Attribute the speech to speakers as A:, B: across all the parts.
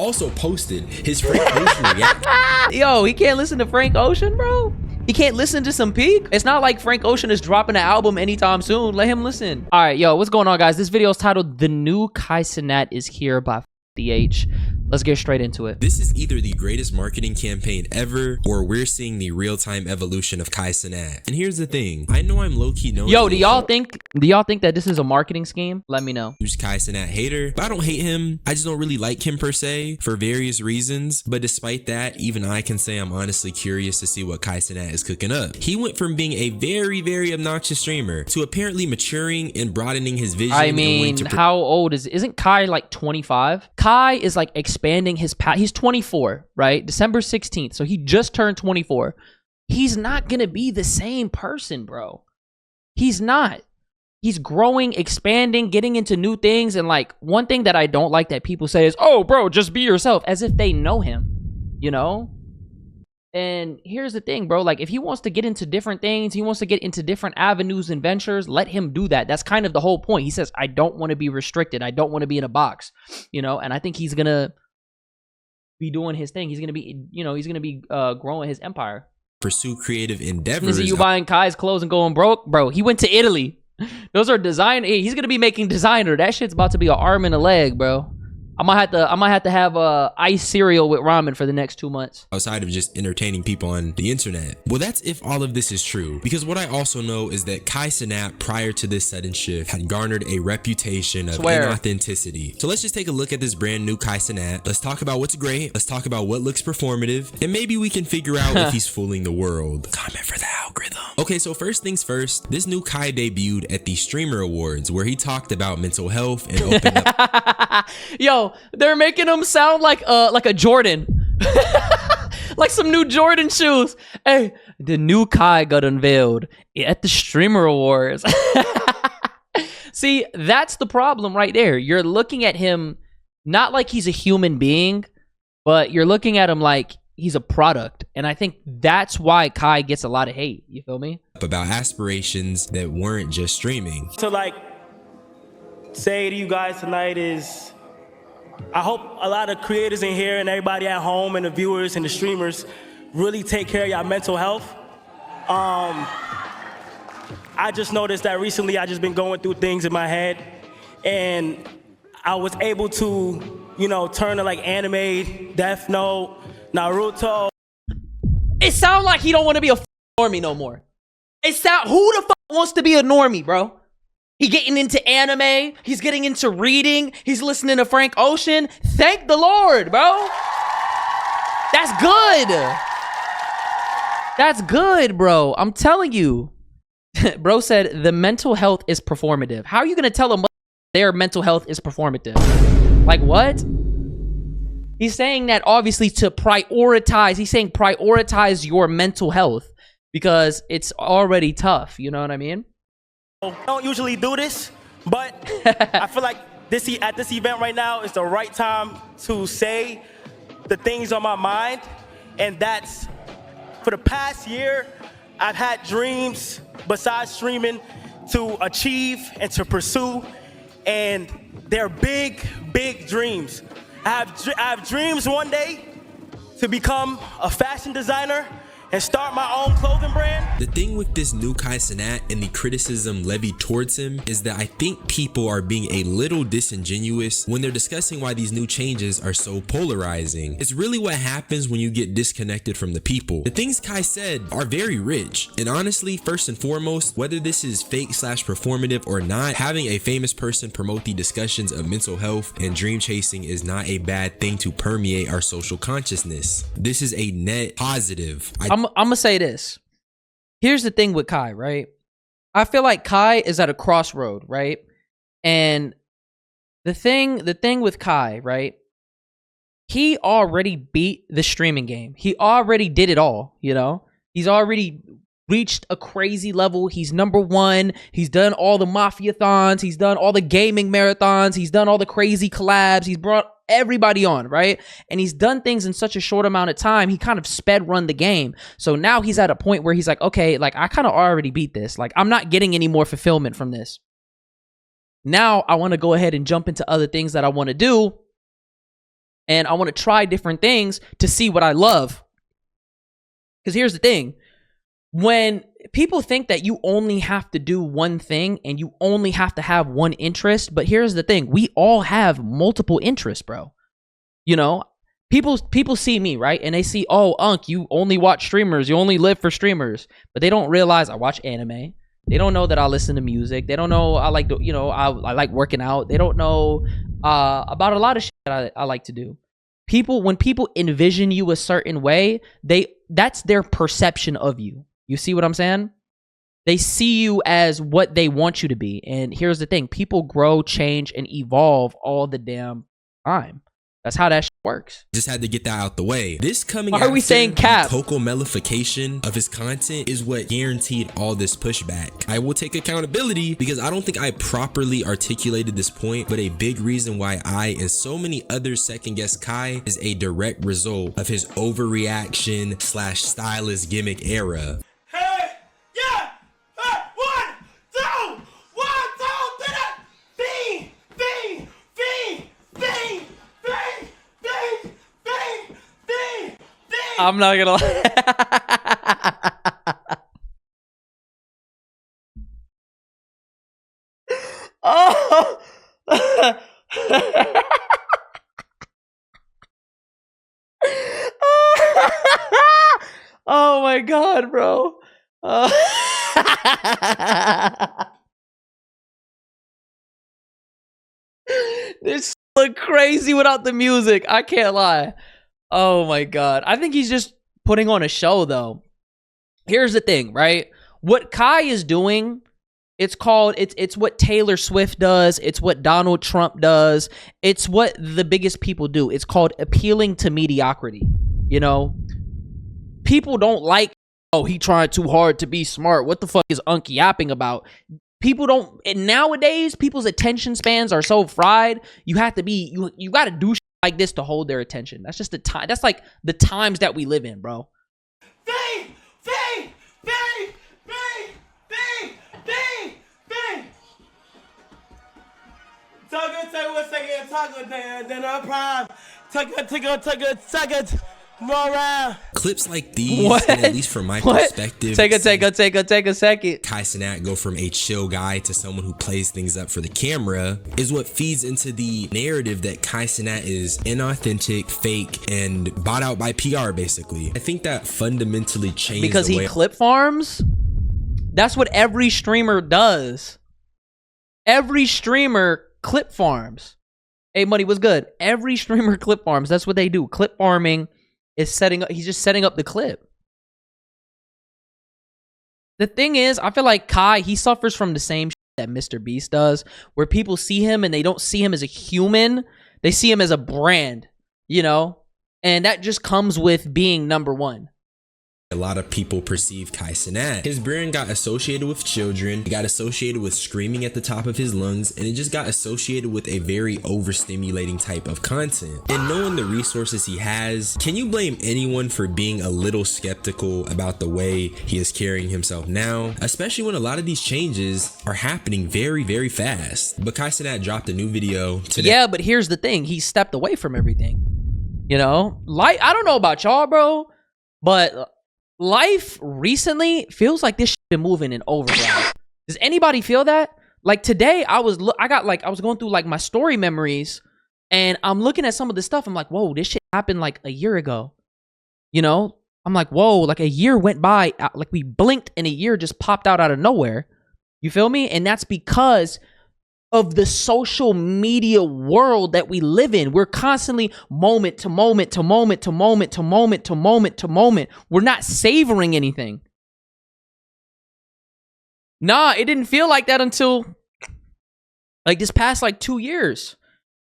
A: also posted his Frank Ocean reaction.
B: Yo, he can't listen to Frank Ocean, bro. He can't listen to some Peak. It's not like Frank Ocean is dropping an album anytime soon. Let him listen. All right, yo, what's going on, guys? This video is titled "The New Cenat is Here" by DH. Let's get straight into it.
A: This is either the greatest marketing campaign ever, or we're seeing the real-time evolution of Cenat. And here's the thing, I know I'm low-key known.
B: Yo, do y'all think that this is a marketing scheme? Let me know.
A: Huge Cenat hater, but I don't hate him. I just don't really like him per se for various reasons. But despite that, even I can say I'm honestly curious to see what Cenat is cooking up. He went from being a very obnoxious streamer to apparently maturing and broadening his vision.
B: I mean, how old isn't Kai like 25? Kai is like expanding his path. He's 24, right? December 16th. So he just turned 24. He's not going to be the same person, bro. He's not. He's growing, expanding, getting into new things. And like, one thing that I don't like that people say is, oh, bro, just be yourself, as if they know him, you know? And here's the thing, bro. Like, if he wants to get into different things, he wants to get into different avenues and ventures, let him do that. That's kind of the whole point. He says, I don't want to be restricted. I don't want to be in a box, you know? And I think he's going to be doing his thing. He's going to be, you know, he's going to be growing his empire.
A: Pursue creative endeavors.
B: Is you buying Kai's clothes and going broke? Bro, he went to Italy. Those are design. He's going to be making designer. That shit's about to be an arm and a leg, bro. I might have to have ice cereal with ramen for the next 2 months.
A: Outside of just entertaining people on the internet. Well, that's if all of this is true. Because what I also know is that Cenat, prior to this sudden shift, had garnered a reputation of inauthenticity. So let's just take a look at this brand new Cenat. Let's talk about what's great. Let's talk about what looks performative. And maybe we can figure out if he's fooling the world. Comment for the algorithm. Okay, so first things first, this new Kai debuted at the Streamer Awards, where he talked about mental health and opened up.
B: Yo, they're making him sound like a Jordan. Like some new Jordan shoes. Hey, the new Kai got unveiled at the Streamer Awards. See, that's the problem right there. You're looking at him not like he's a human being, but you're looking at him like he's a product. And I think that's why Kai gets a lot of hate. You feel me?
A: About aspirations that weren't just streaming.
C: So like, say to you guys tonight is, I hope a lot of creators in here and everybody at home and the viewers and the streamers really take care of your mental health. I just noticed that recently I just been going through things in my head, and I was able to, you know, turn to like anime, Death Note, Naruto.
B: It sounds like he don't want to be a normie no more. Who the fuck wants to be a normie, bro? He getting into anime. He's getting into reading. He's listening to Frank Ocean. Thank the Lord, bro. That's good. That's good, bro. I'm telling you. Bro said the mental health is performative. How are you going to tell them their mental health is performative? Like what? He's saying that obviously to prioritize. He's saying prioritize your mental health because it's already tough. You know what I mean?
C: I don't usually do this, but I feel like at this event right now is the right time to say the things on my mind. And that's, for the past year, I've had dreams besides streaming to achieve and to pursue, and they're big dreams. I have dreams one day to become a fashion designer and start my own clothing brand.
A: The thing with this new Cenat and the criticism levied towards him is that I think people are being a little disingenuous when they're discussing why these new changes are so polarizing. It's really what happens when you get disconnected from the people. The things Kai said are very rich, and honestly, first and foremost, whether this is fake/performative or not, having a famous person promote the discussions of mental health and dream chasing is not a bad thing to permeate our social consciousness. This is a net positive.
B: I'm gonna say this. Here's the thing with Kai, right? I feel like Kai is at a crossroad, right? And the thing with Kai, right? He already beat the streaming game. He already did it all, you know? He's already reached a crazy level. He's #1. He's done all the mafia-thons. He's done all the gaming marathons. He's done all the crazy collabs. He's brought everybody on, right? And he's done things in such a short amount of time. He kind of sped run the game. So now he's at a point where he's like, okay, like I kind of already beat this. Like I'm not getting any more fulfillment from this. Now I want to go ahead and jump into other things that I want to do and I want to try different things to see what I love. Because here's the thing. When people think that you only have to do one thing and you only have to have one interest, but here's the thing. We all have multiple interests, bro. You know, people see me, right? And they see, oh, Unc, you only watch streamers. You only live for streamers. But they don't realize I watch anime. They don't know that I listen to music. They don't know I like, you know, I like working out. They don't know about a lot of shit that I like to do. When people envision you a certain way, that's their perception of you. You see what I'm saying? They see you as what they want you to be. And here's the thing. People grow, change, and evolve all the damn time. That's how that shit works.
A: Just had to get that out the way. This coming
B: Why are we saying cap?
A: Coco mellification of his content is what guaranteed all this pushback. I will take accountability because I don't think I properly articulated this point, but a big reason why I and so many others second guess Kai is a direct result of his overreaction / stylist gimmick era.
C: Hey, yeah, hey, 1, 2, 1, 2, 3, bing, bing, bing, bing, bing, bing, bing, bing, bing.
B: I'm not gonna lie. Oh. Oh my god, bro. This look crazy without the music. I can't lie. Oh my god. I think he's just putting on a show though. Here's the thing, right? What Kai is doing, it's what Taylor Swift does, it's what Donald Trump does, it's what the biggest people do. It's called appealing to mediocrity. You know? People don't like, oh, he tried too hard to be smart. What the fuck is Unc yapping about? People don't, and nowadays, people's attention spans are so fried. You have to be, you got to do shit like this to hold their attention. That's just the time. That's like the times that we live in, bro.
C: Bing, bing, bing, bing, bing, bing, bing. Take 1 second, talk then a prime. Take a second. More around.
A: Clips like these, and at least from my perspective,
B: take a second.
A: Kai Cenat go from a chill guy to someone who plays things up for the camera is what feeds into the narrative that Kai Cenat is inauthentic, fake, and bought out by PR, basically. I think that fundamentally changed
B: because he clip farms. That's what every streamer does. Every streamer clip farms. Hey, Money, what's good? Every streamer clip farms. That's what they do. Clip farming is setting up. He's just setting up the clip. The thing is, I feel like Kai, he suffers from the same shit that Mr. Beast does, where people see him and they don't see him as a human. They see him as a brand, you know? And that just comes with being number one.
A: A lot of people perceive Kai Cenat. His brand got associated with children, it got associated with screaming at the top of his lungs, and it just got associated with a very overstimulating type of content. And knowing the resources he has, can you blame anyone for being a little skeptical about the way he is carrying himself now? Especially when a lot of these changes are happening very, very fast. But Kai Cenat dropped a new video today.
B: Yeah, but here's the thing. He stepped away from everything. You know? Like, I don't know about y'all, bro, but life recently feels like this shit been moving in overdrive. Does anybody feel that? Like today, I was going through like my story memories, and I'm looking at some of the stuff. I'm like, whoa, this shit happened like a year ago. You know, I'm like, whoa, like a year went by, like we blinked and a year just popped out of nowhere. You feel me? And that's because of the social media world that we live in. We're constantly moment to moment to moment to moment to moment to moment to moment. We're not savoring anything. Nah, it didn't feel like that until like this past like 2 years,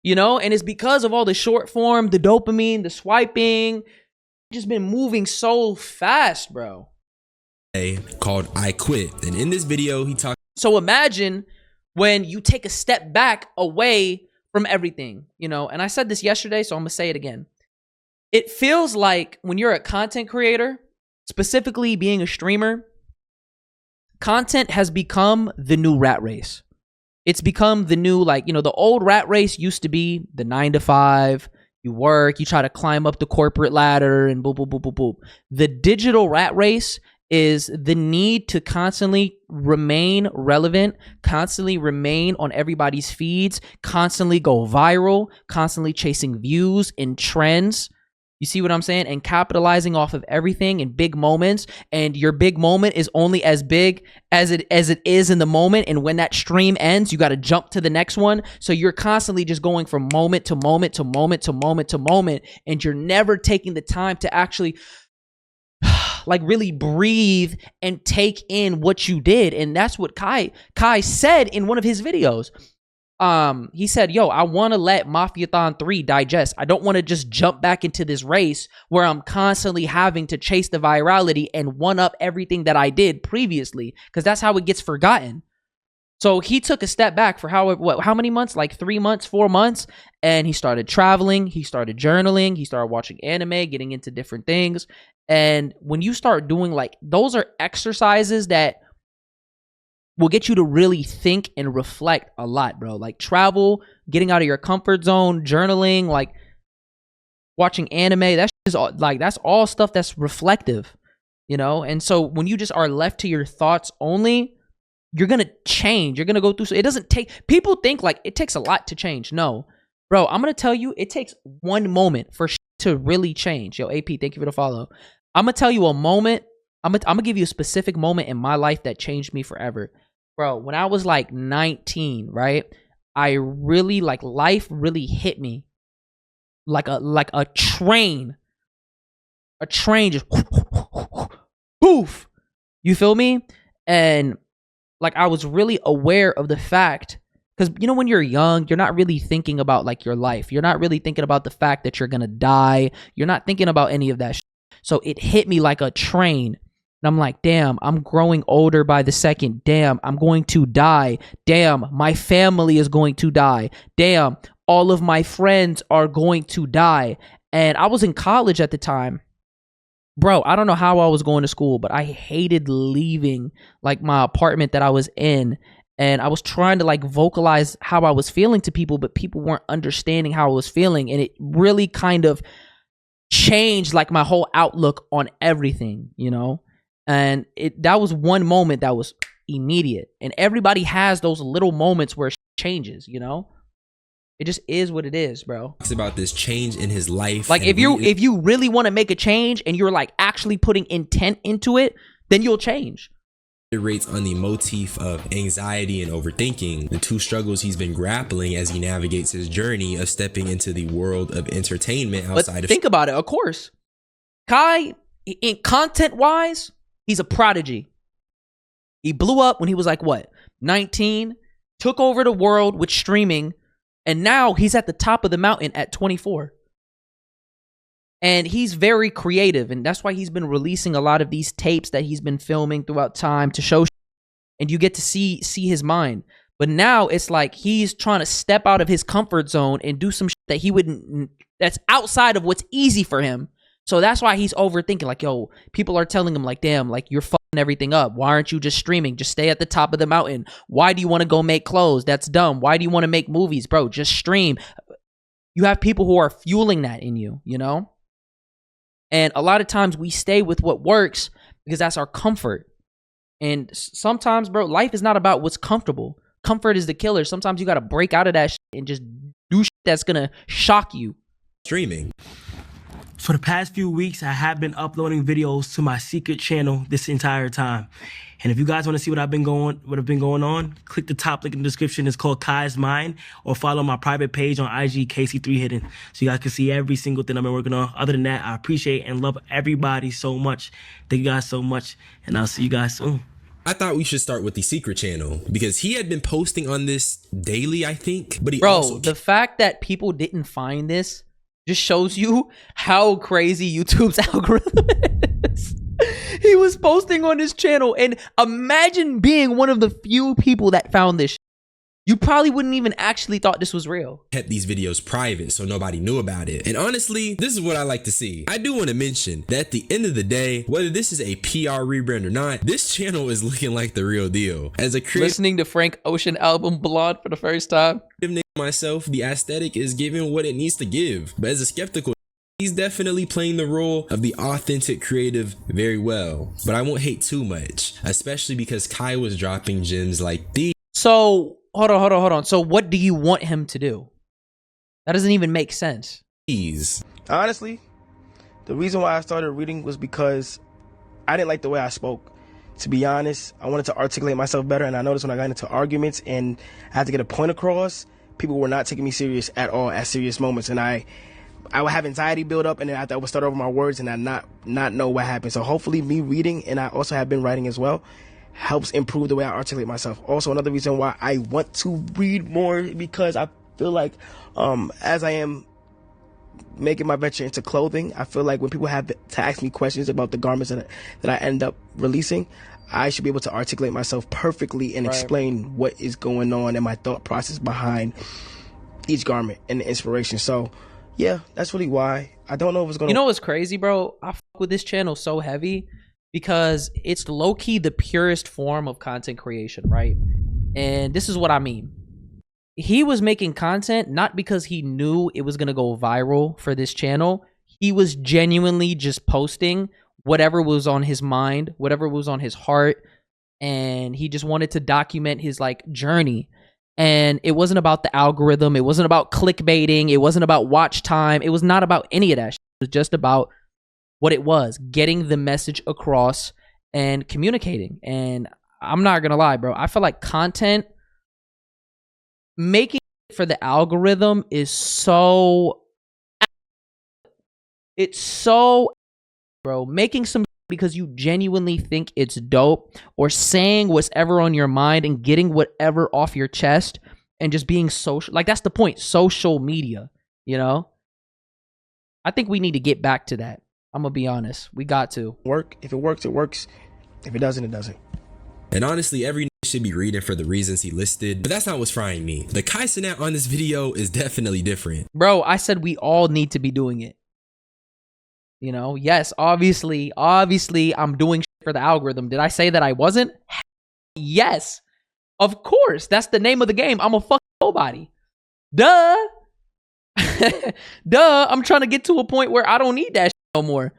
B: you know? And it's because of all the short form, the dopamine, the swiping, just been moving so fast, bro.
A: Called I Quit. And in this video, he talked.
B: So imagine when you take a step back away from everything, you know, and I said this yesterday, so I'm gonna say it again. It feels like when you're a content creator, specifically being a streamer, content has become the new rat race. It's become the new, like, you know, the old rat race used to be the 9 to 5, You work, you try to climb up the corporate ladder and boop, boop, boop, boop, boop. The digital rat race is the need to constantly remain relevant, constantly remain on everybody's feeds, constantly go viral, constantly chasing views and trends. You see what I'm saying? And capitalizing off of everything in big moments. And your big moment is only as big as it is in the moment. And when that stream ends, you got to jump to the next one. So you're constantly just going from moment to moment to moment to moment to moment. And you're never taking the time to actually like really breathe and take in what you did. And that's what Kai said in one of his videos. He said, yo, I want to let Mafiathon 3 digest. I don't want to just jump back into this race where I'm constantly having to chase the virality and one up everything that I did previously, because that's how it gets forgotten. So he took a step back for how many months? Like 3 months, 4 months. And he started traveling. He started journaling. He started watching anime, getting into different things. And when you start doing those are exercises that will get you to really think and reflect a lot, bro. Like travel, getting out of your comfort zone, journaling, like watching anime. That's all stuff that's reflective, you know? And so when you just are left to your thoughts only, you're going to change. You're going to go through. So it doesn't take, people think like it takes a lot to change. No, bro, I'm going to tell you, it takes one moment for to really change. Yo, AP, thank you for the follow. I'm going to tell you a moment. I'm going to give you a specific moment in my life that changed me forever. Bro, when I was like 19, right? I really life really hit me like a train. A train just poof. You feel me? And like I was really aware of the fact, because you know when you're young, you're not really thinking about like your life. You're not really thinking about the fact that you're gonna die. You're not thinking about any of that shit. So it hit me like a train. And I'm like, damn, I'm growing older by the second. Damn, I'm going to die. Damn, my family is going to die. Damn, all of my friends are going to die. And I was in college at the time. Bro, I don't know how I was going to school, but I hated leaving like my apartment that I was in. And I was trying to like vocalize how I was feeling to people, but people weren't understanding how I was feeling. And it really kind of changed like my whole outlook on everything, you know? And that was one moment that was immediate. And everybody has those little moments where it changes, you know? It just is what it is, bro.
A: It's about this change in his life.
B: Like if you really want to make a change and you're like actually putting intent into it, then you'll change.
A: It rates on the motif of anxiety and overthinking, the two struggles he's been grappling as he navigates his journey of stepping into the world of entertainment outside of.
B: Think about it, of course. Kai, in content-wise, he's a prodigy. He blew up when he was like, what, 19? Took over the world with streaming. And now he's at the top of the mountain at 24. And he's very creative. And that's why he's been releasing a lot of these tapes that he's been filming throughout time to show. And you get to see his mind. But now it's like he's trying to step out of his comfort zone and do some shit that he wouldn't, that's outside of what's easy for him. So that's why he's overthinking. Like, yo, people are telling him like, damn, like you're fucking everything up. Why aren't you just streaming? Just stay at the top of the mountain. Why do you want to go make clothes? That's dumb. Why do you want to make movies? Bro, just stream. You have people who are fueling that in you, you know? And a lot of times we stay with what works because that's our comfort. And sometimes, bro, life is not about what's comfortable. Comfort is the killer. Sometimes you got to break out of that shit and just do shit that's going to shock you.
A: Streaming.
C: For the past few weeks, I have been uploading videos to my secret channel this entire time. And if you guys want to see what have been going on, click the top link in the description. It's called Kai's Mind, or follow my private page on IG, KC3 Hidden, so you guys can see every single thing I've been working on. Other than that, I appreciate and love everybody so much. Thank you guys so much, and I'll see you guys soon.
A: I thought we should start with the secret channel because he had been posting on this daily, I think. But
B: the fact that people didn't find this just shows you how crazy YouTube's algorithm is. He was posting on his channel, and imagine being one of the few people that found this. You probably wouldn't even actually thought this was real.
A: Kept these videos private so nobody knew about it. And honestly, this is what I like to see. I do want to mention that at the end of the day, whether this is a PR rebrand or not, this channel is looking like the real deal. As a creator,
B: listening to Frank Ocean album Blonde for the first time.
A: myself, the aesthetic is giving what it needs to give. But as a skeptical, he's definitely playing the role of the authentic creative very well. But I won't hate too much, especially because Kai was dropping gems like these.
B: So, hold on. So what do you want him to do? That doesn't even make sense.
C: Honestly, the reason why I started reading was because I didn't like the way I spoke. To be honest, I wanted to articulate myself better, and I noticed when I got into arguments and I had to get a point across, people were not taking me serious at all at serious moments, and I would have anxiety build up, and then I would start over my words and I not know what happened. So hopefully me reading, and I also have been writing as well, helps improve the way I articulate myself. Also, another reason why I want to read more, because I feel like as I am making my venture into clothing, I feel like when people have to ask me questions about the garments that I end up releasing, I should be able to articulate myself perfectly and explain what is going on and my thought process behind each garment and the inspiration. So yeah, that's really why. I don't know if it's gonna...
B: You know what's crazy, bro? I fuck with this channel so heavy because it's low-key the purest form of content creation, right? And this is what I mean. He was making content not because he knew it was going to go viral for this channel. He was genuinely just posting whatever was on his mind, whatever was on his heart, and he just wanted to document his like journey. And it wasn't about the algorithm. It wasn't about clickbaiting. It wasn't about watch time. It was not about any of that shit. It was just about what it was, getting the message across and communicating. And I'm not going to lie, bro. I feel like content, making it for the algorithm is so... It's so... Bro, making some because you genuinely think it's dope, or saying whatever on your mind and getting whatever off your chest and just being social. Like, that's the point. Social media, you know? I think we need to get back to that. I'm going to be honest. We got to.
C: Work. If it works, it works. If it doesn't, it doesn't.
A: And honestly, every should be reading for the reasons he listed, but that's not what's frying me. The Kai Cenat on this video is definitely different.
B: Bro, I said we all need to be doing it. You know, yes, obviously, I'm doing shit for the algorithm. Did I say that I wasn't? Yes, of course. That's the name of the game. I'm a fucking nobody. Duh. Duh. I'm trying to get to a point where I don't need that shit no more.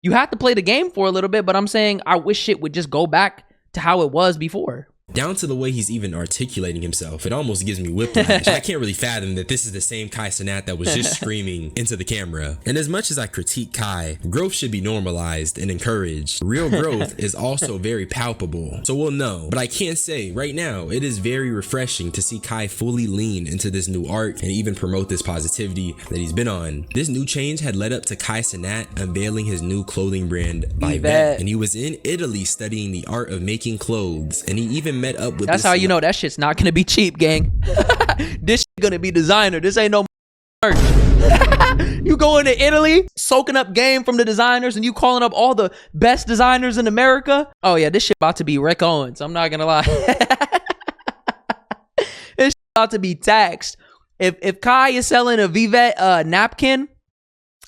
B: You have to play the game for a little bit, but I'm saying I wish shit would just go back to how it was before.
A: Down to the way he's even articulating himself. It almost gives me whiplash. I can't really fathom that this is the same Kai Cenat that was just screaming into the camera. And as much as I critique Kai, growth should be normalized and encouraged. Real growth is also very palpable. So we'll know. But I can say right now, it is very refreshing to see Kai fully lean into this new art and even promote this positivity that he's been on. This new change had led up to Kai Cenat unveiling his new clothing brand, Vivet. And he was in Italy studying the art of making clothes. And he even met up with...
B: That's how you know that shit's not gonna be cheap, gang. This shit gonna be designer. This ain't no merch. You going to Italy, soaking up game from the designers, and you calling up all the best designers in America? Oh yeah, this shit about to be Rick Owens. I'm not gonna lie. This shit about to be taxed. If Kai is selling a Vivet napkin,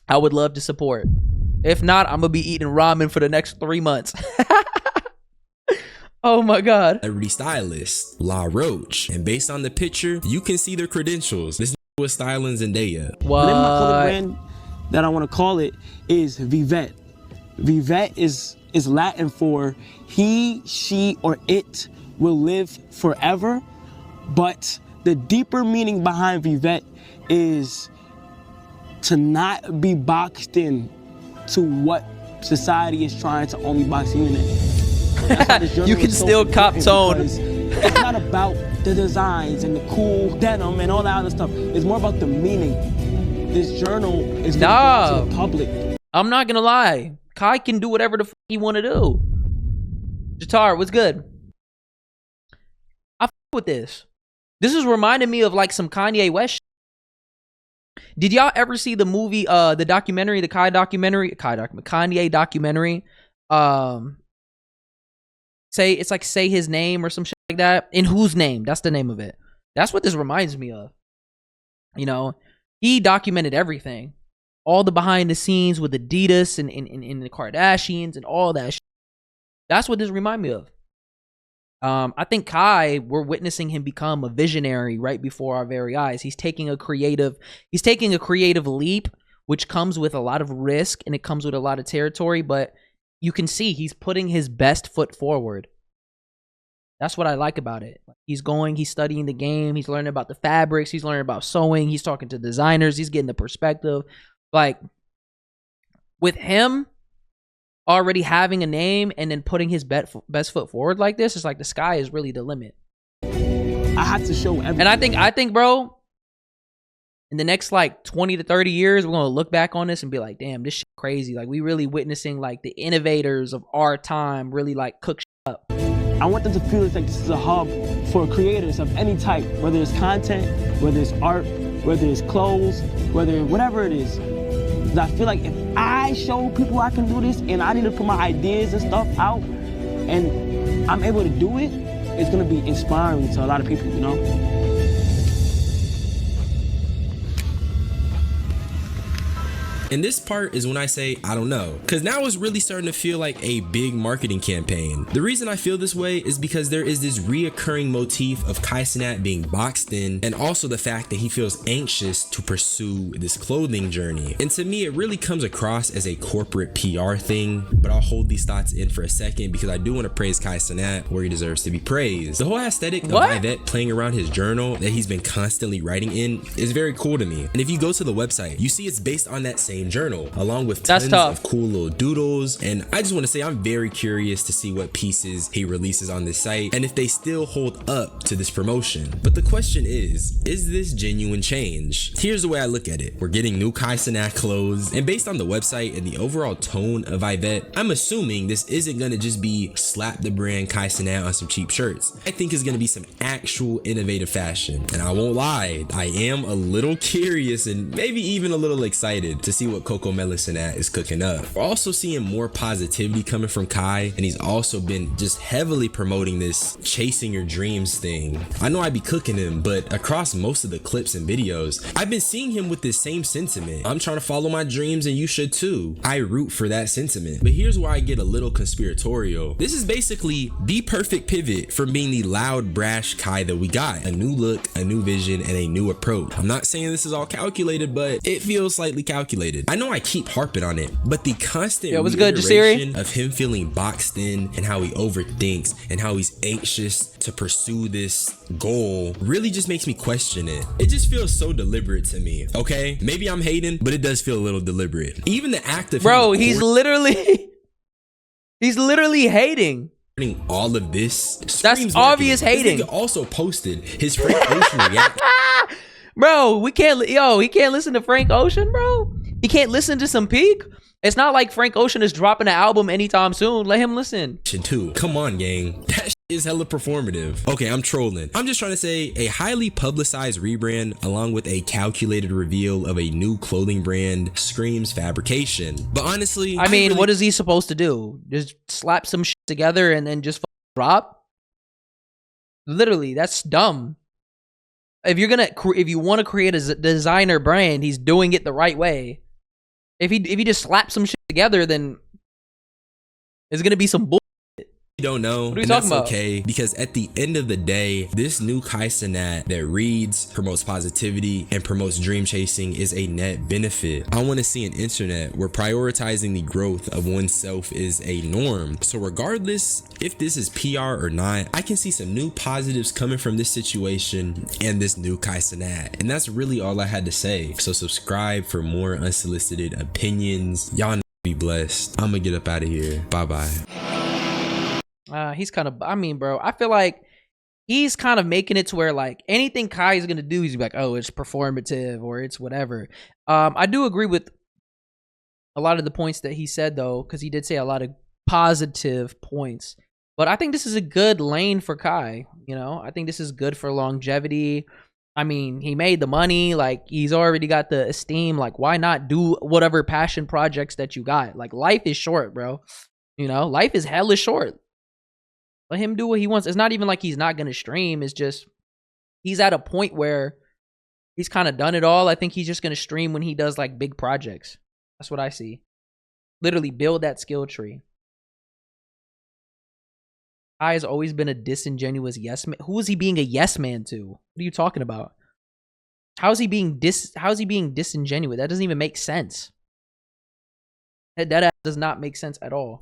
B: I would love to support. If not, I'm gonna be eating ramen for the next 3 months. Oh my God.
A: Celebrity stylist, La Roche. And based on the picture, you can see their credentials. This was styling Zendaya.
B: What?
D: The name of my clothing brand that I want to call it is Vivet. Vivet is Latin for he, she, or it will live forever. But the deeper meaning behind Vivet is to not be boxed in to what society is trying to only box you in.
B: You can still cop tone.
D: It's not about the designs and the cool denim and all that other stuff. It's more about the meaning. This journal is to the public.
B: I'm not gonna lie. Kai can do whatever the fuck he want to do. Jatar, what's good? I fuck with this. This is reminding me of like some Kanye West shit. Did y'all ever see the movie, the documentary, the Kanye documentary? Say his name or some shit like that. In Whose Name? That's the name of it. That's what this reminds me of. You know, he documented everything. All the behind the scenes with Adidas and the Kardashians and all that shit. That's what this reminds me of. I think Kai, we're witnessing him become a visionary right before our very eyes. He's taking a creative leap, which comes with a lot of risk and it comes with a lot of territory, but you can see he's putting his best foot forward. That's what I like about it. He's studying the game, he's learning about the fabrics, he's learning about sewing, he's talking to designers, he's getting the perspective. Like, with him already having a name and then putting his best foot forward like this, it's like the sky is really the limit.
D: I have to show everything.
B: And I think, bro, in the next like 20 to 30 years, we're gonna look back on this and be like, damn, this shit crazy. Like, we really witnessing like the innovators of our time really like cook shit up.
D: I want them to feel like this is a hub for creators of any type, whether it's content, whether it's art, whether it's clothes, whatever it is. Because I feel like if I show people I can do this and I need to put my ideas and stuff out and I'm able to do it, it's gonna be inspiring to a lot of people, you know?
A: And this part is when I say, I don't know, because now it's really starting to feel like a big marketing campaign. The reason I feel this way is because there is this reoccurring motif of Kai Cenat being boxed in, and also the fact that he feels anxious to pursue this clothing journey. And to me, it really comes across as a corporate PR thing, but I'll hold these thoughts in for a second because I do want to praise Kai Cenat where he deserves to be praised. The whole aesthetic of Yvette playing around his journal that he's been constantly writing in is very cool to me. And if you go to the website, you see it's based on that same journal, along with tons of cool little doodles. And I just want to say I'm very curious to see what pieces he releases on this site and if they still hold up to this promotion. But the question is this genuine change? Here's the way I look at it. We're getting new Kai Cenat clothes, and based on the website and the overall tone of Yvette, I'm assuming this isn't gonna just be slap the brand Kai Cenat on some cheap shirts. I think it's gonna be some actual innovative fashion. And I won't lie, I am a little curious and maybe even a little excited to see what Coco Melon Cenat is cooking up. We're also seeing more positivity coming from Kai, and he's also been just heavily promoting this chasing your dreams thing. I know I be cooking him, but across most of the clips and videos, I've been seeing him with this same sentiment. I'm trying to follow my dreams and you should too. I root for that sentiment. But here's where I get a little conspiratorial. This is basically the perfect pivot from being the loud, brash Kai that we got. A new look, a new vision, and a new approach. I'm not saying this is all calculated, but it feels slightly calculated. I know I keep harping on it, but the constant reiteration of him feeling boxed in and how he overthinks and how he's anxious to pursue this goal really just makes me question it. It just feels so deliberate to me. Okay, maybe I'm hating, but it does feel a little deliberate. Even the act of
B: he's literally hating.
A: All of this,
B: that's obvious hating.
A: This nigga also posted his Frank Ocean reaction.
B: Bro, he can't listen to Frank Ocean, bro. He can't listen to some Peak. It's not like Frank Ocean is dropping an album anytime soon. Let him listen.
A: Too. Come on, gang. That shit is hella performative. Okay, I'm trolling. I'm just trying to say a highly publicized rebrand along with a calculated reveal of a new clothing brand screams fabrication. But honestly,
B: I mean, what is he supposed to do? Just slap some shit together and then just drop? Literally, that's dumb. If you want to create a designer brand, he's doing it the right way. If he just slaps some shit together, then it's gonna be some bull.
A: You don't know,
B: what are you talking about?
A: Okay, because at the end of the day, this new Kai Cenat that reads, promotes positivity, and promotes dream chasing is a net benefit. I want to see an internet where prioritizing the growth of oneself is a norm. So regardless if this is PR or not, I can see some new positives coming from this situation and this new Kai Cenat. And that's really all I had to say. So subscribe for more unsolicited opinions. Y'all be blessed. I'm gonna get up out of here. Bye-bye.
B: He's kind of, I mean, bro, I feel like he's kind of making it to where like anything Kai is going to do, he's like, oh, it's performative or it's whatever. I do agree with a lot of the points that he said though, because he did say a lot of positive points. But I think this is a good lane for Kai. You know, I think this is good for longevity. I mean, he made the money, like he's already got the esteem. Like, why not do whatever passion projects that you got? Like, life is short, bro. You know, life is hella short. Let him do what he wants. It's not even like he's not going to stream. It's just he's at a point where he's kind of done it all. I think he's just going to stream when he does like big projects. That's what I see. Literally build that skill tree. Kai has always been a disingenuous yes man. Who is he being a yes man to? What are you talking about? How is he being disingenuous? That doesn't even make sense. That does not make sense at all.